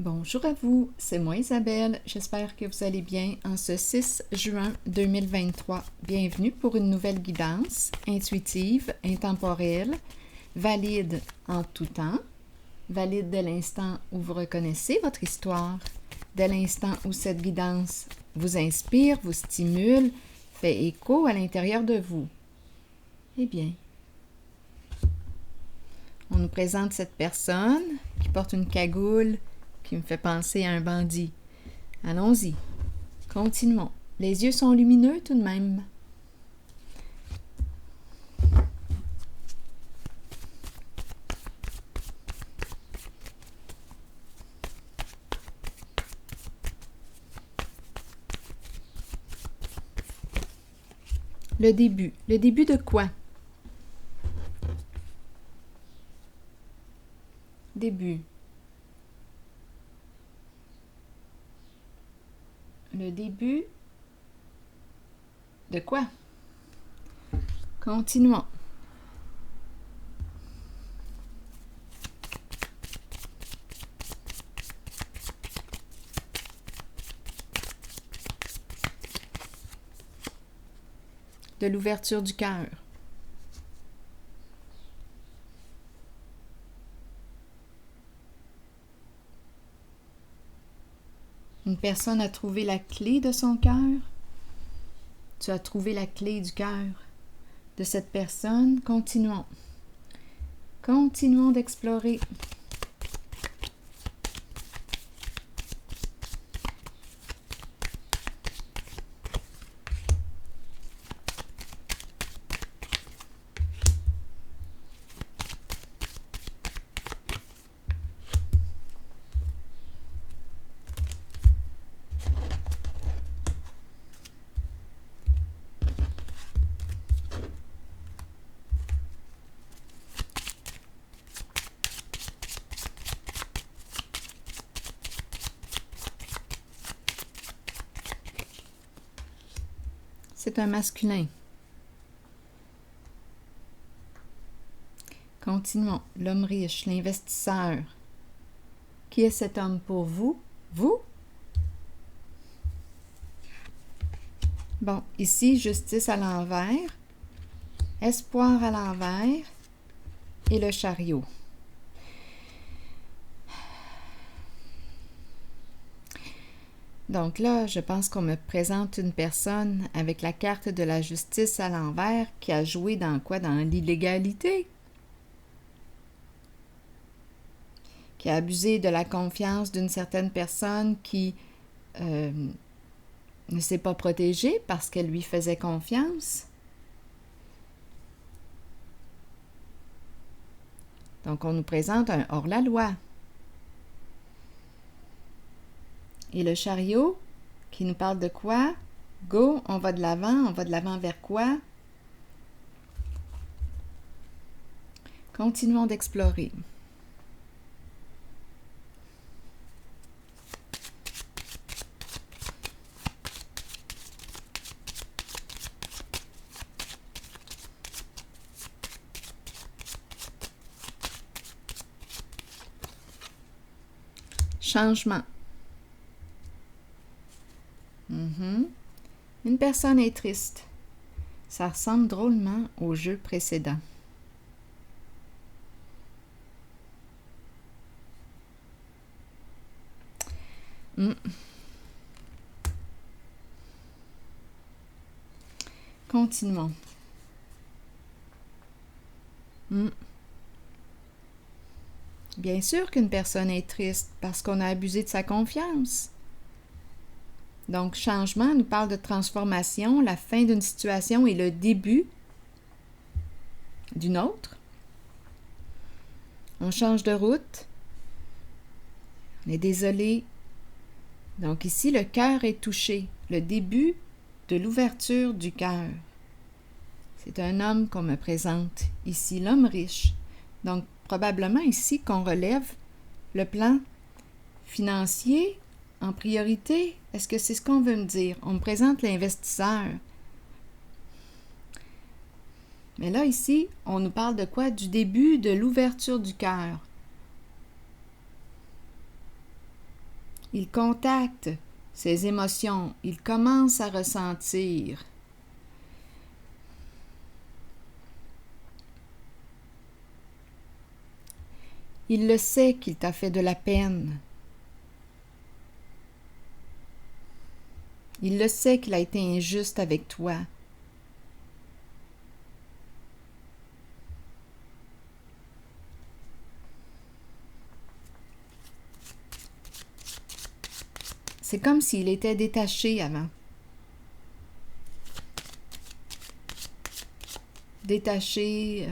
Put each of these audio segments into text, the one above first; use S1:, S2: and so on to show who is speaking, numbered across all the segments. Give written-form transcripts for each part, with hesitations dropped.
S1: Bonjour à vous, c'est moi Isabelle, j'espère que vous allez bien en ce 6 juin 2023. Bienvenue pour une nouvelle guidance intuitive, intemporelle, valide en tout temps, valide dès l'instant où vous reconnaissez votre histoire, dès l'instant où cette guidance vous inspire, vous stimule, fait écho à l'intérieur de vous. Eh bien, on nous présente cette personne qui porte une cagoule qui me fait penser à un bandit. Allons-y, continuons. Les yeux sont lumineux tout de même. Le début. Le début de quoi? Début. Le début de quoi? Continuons. De l'ouverture du cœur. Une personne a trouvé la clé de son cœur. Tu as trouvé la clé du cœur de cette personne. Continuons. Continuons d'explorer. C'est un masculin. Continuons. L'homme riche, l'investisseur. Qui est cet homme pour vous? Vous? Bon, ici, justice à l'envers, espoir à l'envers et le chariot. Donc là, je pense qu'on me présente une personne avec la carte de la justice à l'envers qui a joué dans quoi? Dans l'illégalité. Qui a abusé de la confiance d'une certaine personne qui ne s'est pas protégée parce qu'elle lui faisait confiance. Donc, on nous présente un hors-la-loi. Et le chariot, qui nous parle de quoi? Go, on va de l'avant vers quoi? Continuons d'explorer. Changement. Une personne est triste. Ça ressemble drôlement au jeu précédent. Continuons. Bien sûr qu'une personne est triste parce qu'on a abusé de sa confiance. Donc, changement nous parle de transformation, la fin d'une situation et le début d'une autre. On change de route. On est désolé. Donc ici, le cœur est touché. Le début de l'ouverture du cœur. C'est un homme qu'on me présente ici, l'homme riche. Donc, probablement ici qu'on relève le plan financier en priorité. Est-ce que c'est ce qu'on veut me dire? On me présente l'investisseur. Mais là, ici, on nous parle de quoi? Du début de l'ouverture du cœur. Il contacte ses émotions, il commence à ressentir. Il le sait qu'il t'a fait de la peine. Il le sait qu'il a été injuste avec toi. C'est comme s'il était détaché avant. Détaché.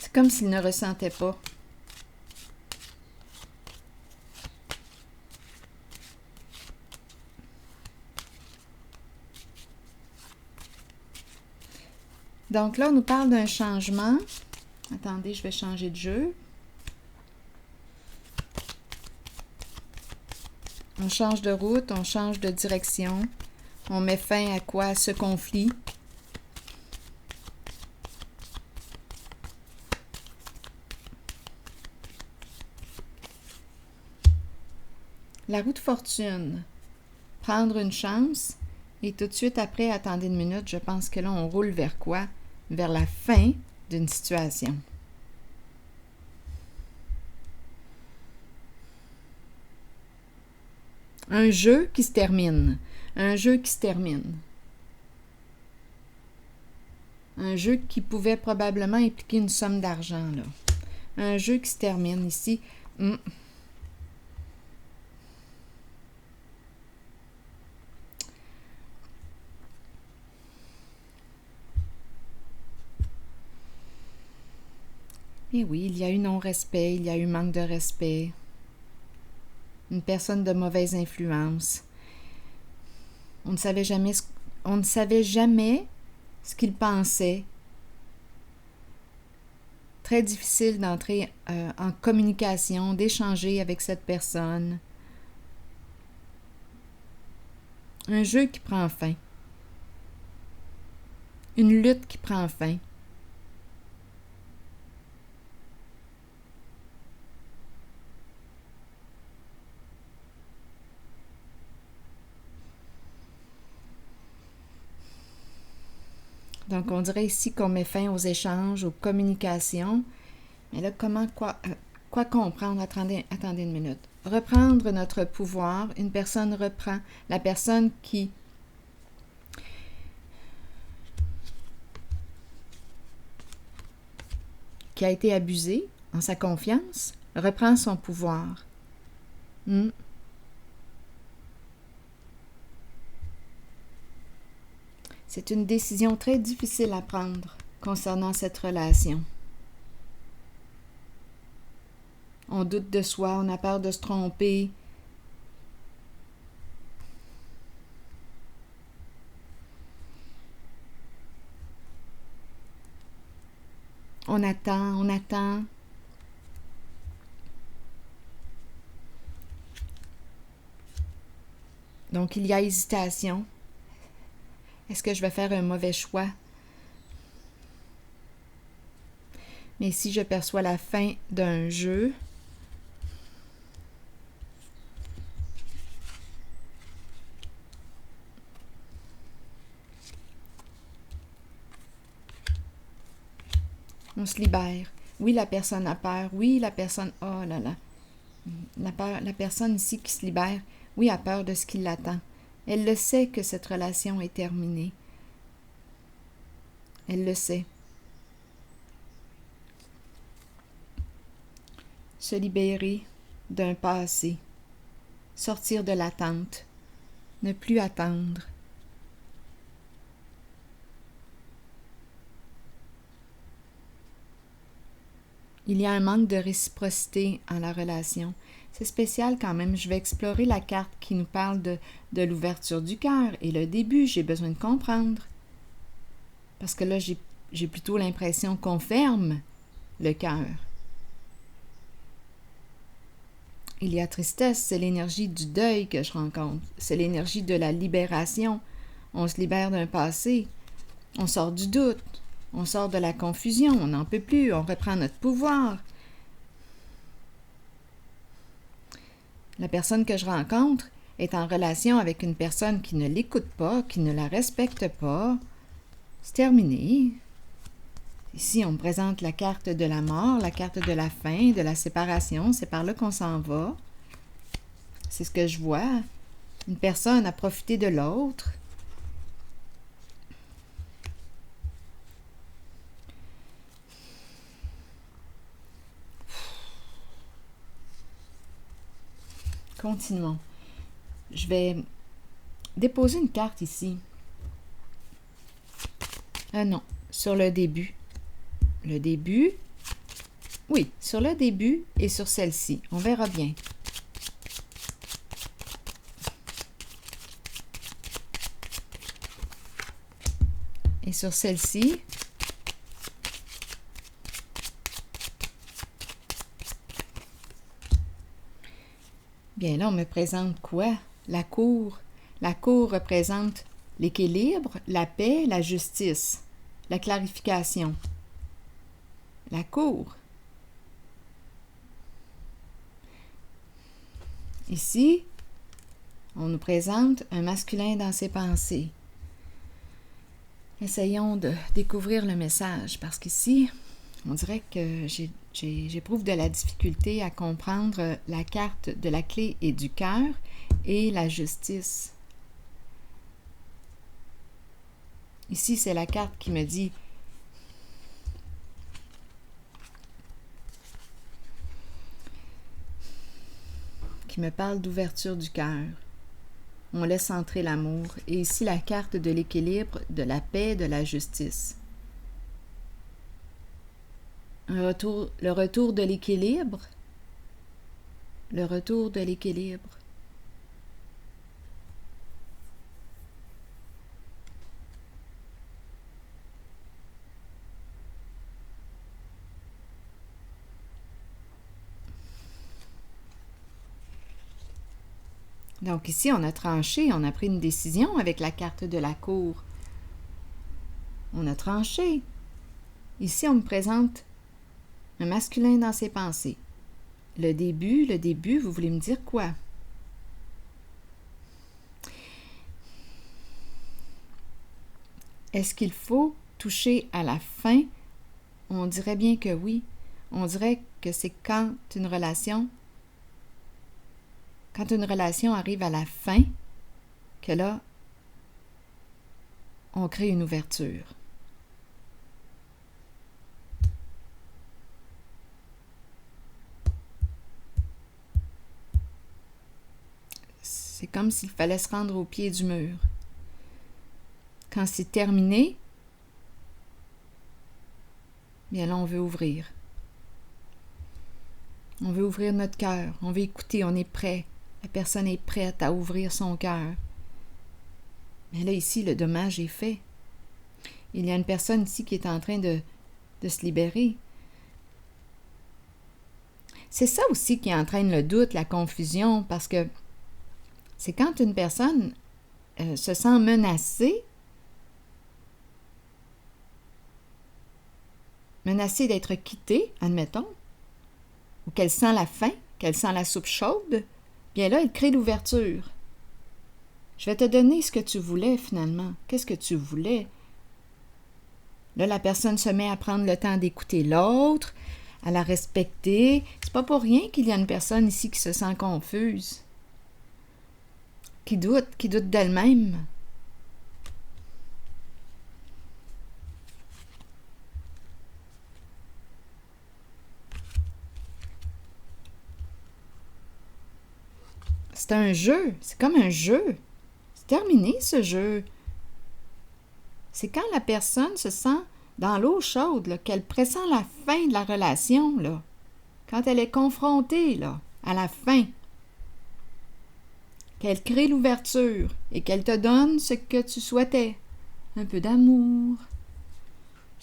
S1: C'est comme s'il ne ressentait pas. Donc là, on nous parle d'un changement. Attendez, je vais changer de jeu. On change de route, on change de direction. On met fin à quoi? À ce conflit. La roue de fortune. Prendre une chance. Et tout de suite après, attendez une minute, je pense que là, on roule vers quoi? Vers la fin d'une situation. Un jeu qui se termine. Un jeu qui se termine. Un jeu qui pouvait probablement impliquer une somme d'argent, là. Un jeu qui se termine ici. Et oui, il y a eu non-respect, il y a eu manque de respect. Une personne de mauvaise influence. On ne savait jamais ce qu'il pensait. Très difficile d'entrer en communication, d'échanger avec cette personne. Un jeu qui prend fin. Une lutte qui prend fin. Donc, on dirait ici qu'on met fin aux échanges, aux communications. Mais là, quoi comprendre? Attendez une minute. Reprendre notre pouvoir. Une personne reprend. La personne qui a été abusée en sa confiance reprend son pouvoir. C'est une décision très difficile à prendre concernant cette relation. On doute de soi, on a peur de se tromper. On attend. Donc, il y a hésitation. Est-ce que je vais faire un mauvais choix? Mais si je perçois la fin d'un jeu, on se libère. Oui, la personne a peur. Oui, la personne... Oh là là. La personne ici qui se libère, oui, a peur de ce qui l'attend. Elle le sait que cette relation est terminée. Elle le sait. Se libérer d'un passé. Sortir de l'attente. Ne plus attendre. Il y a un manque de réciprocité en la relation. C'est spécial quand même. Je vais explorer la carte qui nous parle de l'ouverture du cœur. Et le début, j'ai besoin de comprendre. Parce que là, j'ai plutôt l'impression qu'on ferme le cœur. Il y a tristesse, c'est l'énergie du deuil que je rencontre. C'est l'énergie de la libération. On se libère d'un passé. On sort du doute. On sort de la confusion. On n'en peut plus. On reprend notre pouvoir. La personne que je rencontre est en relation avec une personne qui ne l'écoute pas, qui ne la respecte pas. C'est terminé. Ici, on me présente la carte de la mort, la carte de la fin, de la séparation. C'est par là qu'on s'en va. C'est ce que je vois. Une personne a profité de l'autre. Continuons. Je vais déposer une carte ici. Non, sur le début. Le début. Oui, sur le début et sur celle-ci. On verra bien. Et sur celle-ci. Bien là, on me présente quoi? La cour. La cour représente l'équilibre, la paix, la justice, la clarification. La cour. Ici, on nous présente un masculin dans ses pensées. Essayons de découvrir le message, parce qu'ici, on dirait que j'éprouve de la difficulté à comprendre la carte de la clé et du cœur et la justice. Ici, c'est la carte qui me dit qui me parle d'ouverture du cœur. On laisse entrer l'amour. Et ici, la carte de l'équilibre, de la paix, de la justice. Le retour de l'équilibre. Le retour de l'équilibre. Donc ici, on a tranché, on a pris une décision avec la carte de la cour. On a tranché. Ici, on me présente un masculin dans ses pensées. Le début, vous voulez me dire quoi? Est-ce qu'il faut toucher à la fin? On dirait bien que oui. On dirait que c'est quand une relation arrive à la fin, que là, on crée une ouverture. C'est comme s'il fallait se rendre au pied du mur. Quand c'est terminé, bien là, on veut ouvrir. On veut ouvrir notre cœur, on veut écouter, on est prêt. La personne est prête à ouvrir son cœur. Mais là, ici, le dommage est fait. Il y a une personne ici qui est en train de se libérer. C'est ça aussi qui entraîne le doute, la confusion, parce que c'est quand une personne se sent menacée d'être quittée, admettons, ou qu'elle sent la faim, qu'elle sent la soupe chaude, bien là, elle crée l'ouverture. Je vais te donner ce que tu voulais finalement. Qu'est-ce que tu voulais? Là, la personne se met à prendre le temps d'écouter l'autre, à la respecter. C'est pas pour rien qu'il y a une personne ici qui se sent confuse, qui doute d'elle-même. C'est un jeu, c'est comme un jeu. C'est terminé ce jeu. C'est quand la personne se sent dans l'eau chaude, là, qu'elle pressent la fin de la relation, là. Quand elle est confrontée là, à la fin, qu'elle crée l'ouverture et qu'elle te donne ce que tu souhaitais. Un peu d'amour,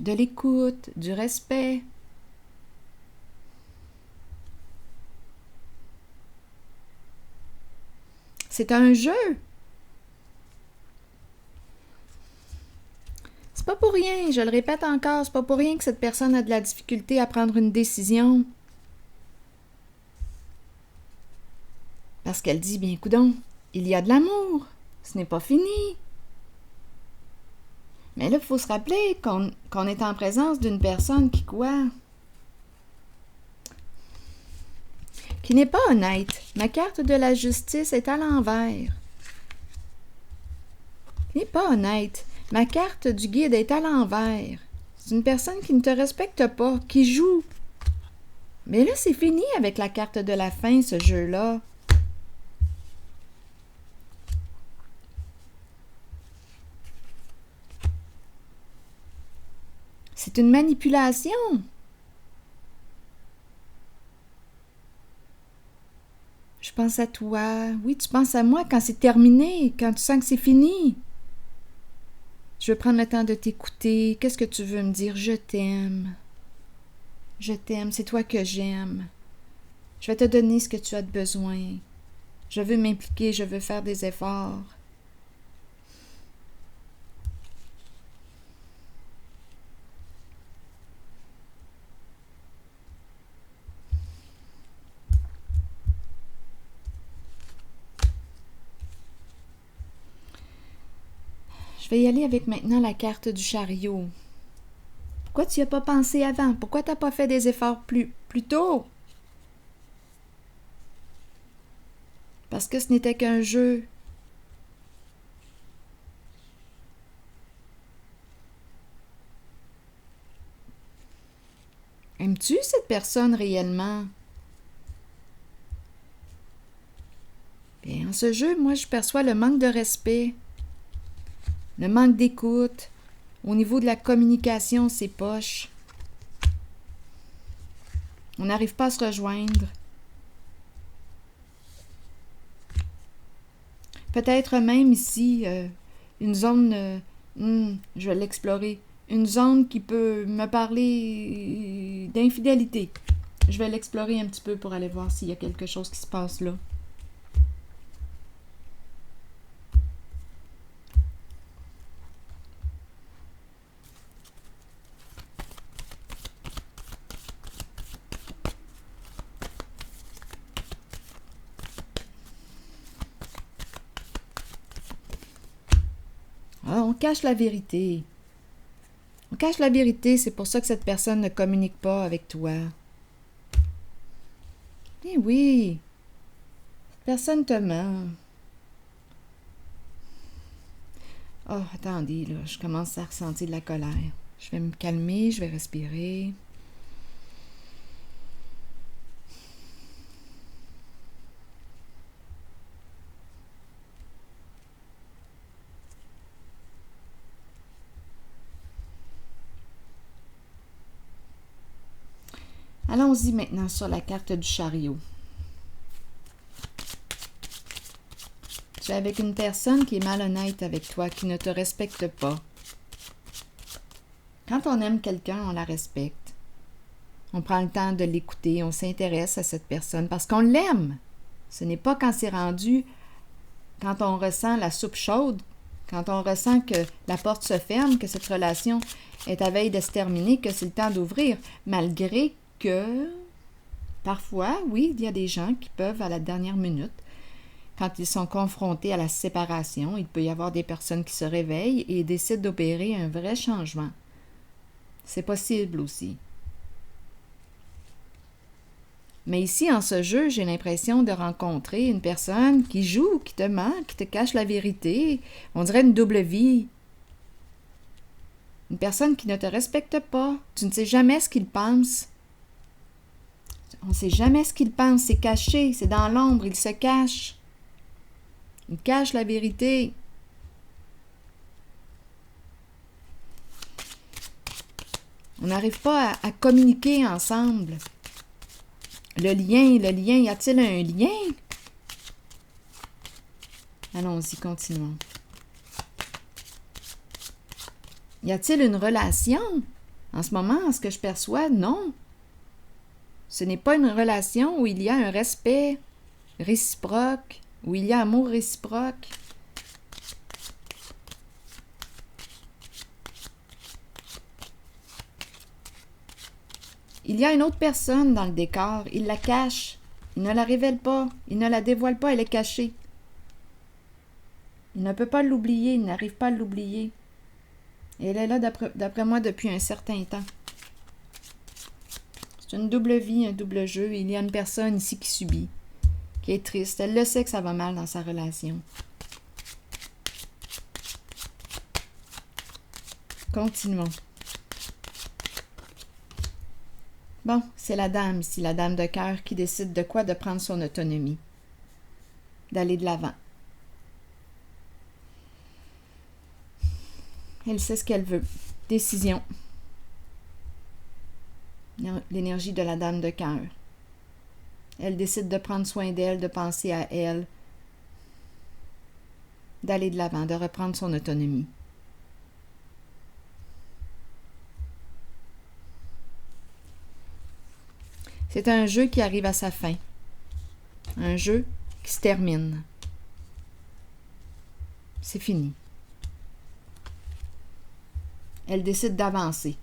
S1: de l'écoute, du respect. C'est un jeu. C'est pas pour rien, je le répète encore, c'est pas pour rien que cette personne a de la difficulté à prendre une décision. Parce qu'elle dit, bien, coudonc, il y a de l'amour, ce n'est pas fini. Mais là, il faut se rappeler qu'on est en présence d'une personne qui quoi? Qui n'est pas honnête. Ma carte de la justice est à l'envers. Qui n'est pas honnête. Ma carte du guide est à l'envers. C'est une personne qui ne te respecte pas, qui joue. Mais là, c'est fini avec la carte de la fin, ce jeu-là. C'est une manipulation. Je pense à toi. Oui, tu penses à moi quand c'est terminé, quand tu sens que c'est fini. Je veux prendre le temps de t'écouter. Qu'est-ce que tu veux me dire? Je t'aime. Je t'aime, c'est toi que j'aime. Je vais te donner ce que tu as de besoin. Je veux m'impliquer, je veux faire des efforts. Je vais y aller avec maintenant la carte du chariot. Pourquoi tu n'y as pas pensé avant? Pourquoi tu n'as pas fait des efforts plus tôt? Parce que ce n'était qu'un jeu. Aimes-tu cette personne réellement? Bien, en ce jeu, moi, je perçois le manque de respect, le manque d'écoute. Au niveau de la communication, c'est poche. On n'arrive pas à se rejoindre. Peut-être même ici, une zone, je vais l'explorer, une zone qui peut me parler d'infidélité. Je vais l'explorer un petit peu pour aller voir s'il y a quelque chose qui se passe là. Ah, on cache la vérité. On cache la vérité, c'est pour ça que cette personne ne communique pas avec toi. Eh oui, cette personne te ment. Oh, attendez, là, je commence à ressentir de la colère. Je vais me calmer, je vais respirer. Allons-y maintenant sur la carte du chariot. Tu es avec une personne qui est malhonnête avec toi, qui ne te respecte pas. Quand on aime quelqu'un, on la respecte. On prend le temps de l'écouter, on s'intéresse à cette personne parce qu'on l'aime. Ce n'est pas quand c'est rendu, quand on ressent la soupe chaude, quand on ressent que la porte se ferme, que cette relation est à veille de se terminer, que c'est le temps d'ouvrir, malgré que parfois, oui, il y a des gens qui peuvent, à la dernière minute, quand ils sont confrontés à la séparation, il peut y avoir des personnes qui se réveillent et décident d'opérer un vrai changement. C'est possible aussi. Mais ici, en ce jeu, j'ai l'impression de rencontrer une personne qui joue, qui te ment, qui te cache la vérité. On dirait une double vie. Une personne qui ne te respecte pas. Tu ne sais jamais ce qu'il pense. On ne sait jamais ce qu'il pense. C'est caché, c'est dans l'ombre, il se cache. Il cache la vérité. On n'arrive pas à communiquer ensemble. Le lien, y a-t-il un lien? Allons-y, continuons. Y a-t-il une relation? En ce moment, ce que je perçois, non. Ce n'est pas une relation où il y a un respect réciproque, où il y a amour réciproque. Il y a une autre personne dans le décor, il la cache. Il ne la révèle pas, il ne la dévoile pas, elle est cachée. Il ne peut pas l'oublier, il n'arrive pas à l'oublier. Et elle est là, d'après moi, depuis un certain temps. C'est une double vie, un double jeu. Il y a une personne ici qui subit, qui est triste. Elle le sait que ça va mal dans sa relation. Continuons. Bon, c'est la dame ici, la dame de cœur, qui décide de quoi? De prendre son autonomie. D'aller de l'avant. Elle sait ce qu'elle veut. Décision. L'énergie de la dame de cœur. Elle décide de prendre soin d'elle, de penser à elle, d'aller de l'avant, de reprendre son autonomie. C'est un jeu qui arrive à sa fin. Un jeu qui se termine. C'est fini. Elle décide d'avancer.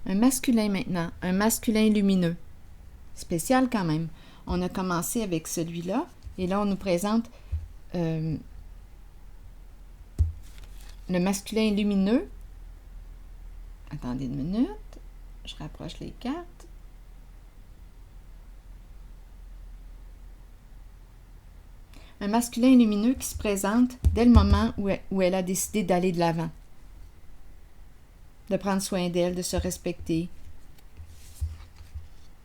S1: Un masculin maintenant, un masculin lumineux. Spécial quand même. On a commencé avec celui-là et là on nous présente le masculin lumineux. Attendez une minute, je rapproche les cartes. Un masculin lumineux qui se présente dès le moment où elle a décidé d'aller de l'avant. De prendre soin d'elle, de se respecter,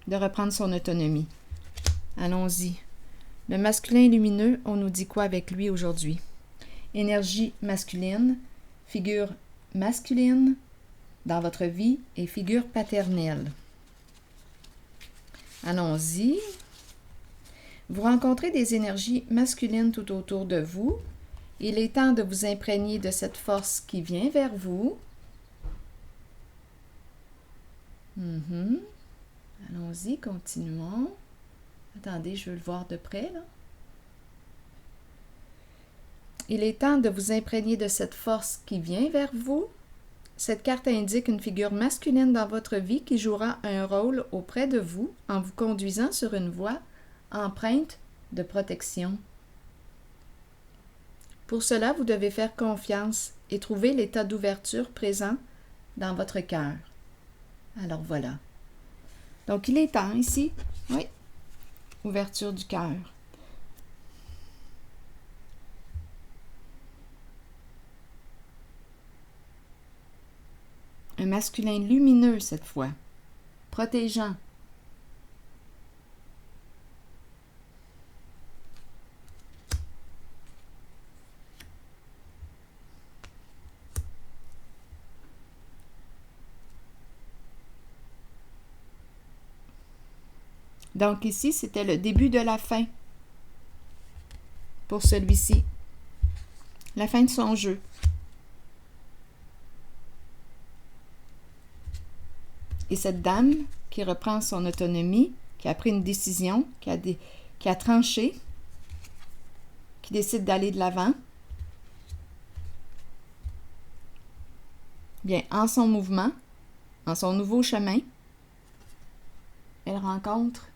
S1: de reprendre son autonomie. Allons-y. Le masculin lumineux, on nous dit quoi avec lui aujourd'hui? Énergie masculine, figure masculine dans votre vie et figure paternelle. Allons-y. Vous rencontrez des énergies masculines tout autour de vous. Il est temps de vous imprégner de cette force qui vient vers vous. Allons-y, continuons. Attendez, je veux le voir de près, là. Il est temps de vous imprégner de cette force qui vient vers vous. Cette carte indique une figure masculine dans votre vie qui jouera un rôle auprès de vous en vous conduisant sur une voie empreinte de protection. Pour cela, vous devez faire confiance et trouver l'état d'ouverture présent dans votre cœur. Alors voilà. Donc, il est temps ici. Oui. Ouverture du cœur. Un masculin lumineux cette fois. Protégeant. Donc ici, c'était le début de la fin pour celui-ci. La fin de son jeu. Et cette dame qui reprend son autonomie, qui a pris une décision, qui a tranché, qui décide d'aller de l'avant, bien, en son mouvement, en son nouveau chemin, elle rencontre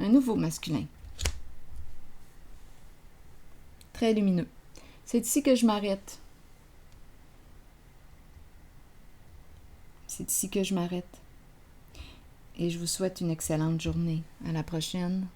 S1: un nouveau masculin. Très lumineux. C'est ici que je m'arrête. C'est ici que je m'arrête. Et je vous souhaite une excellente journée. À la prochaine.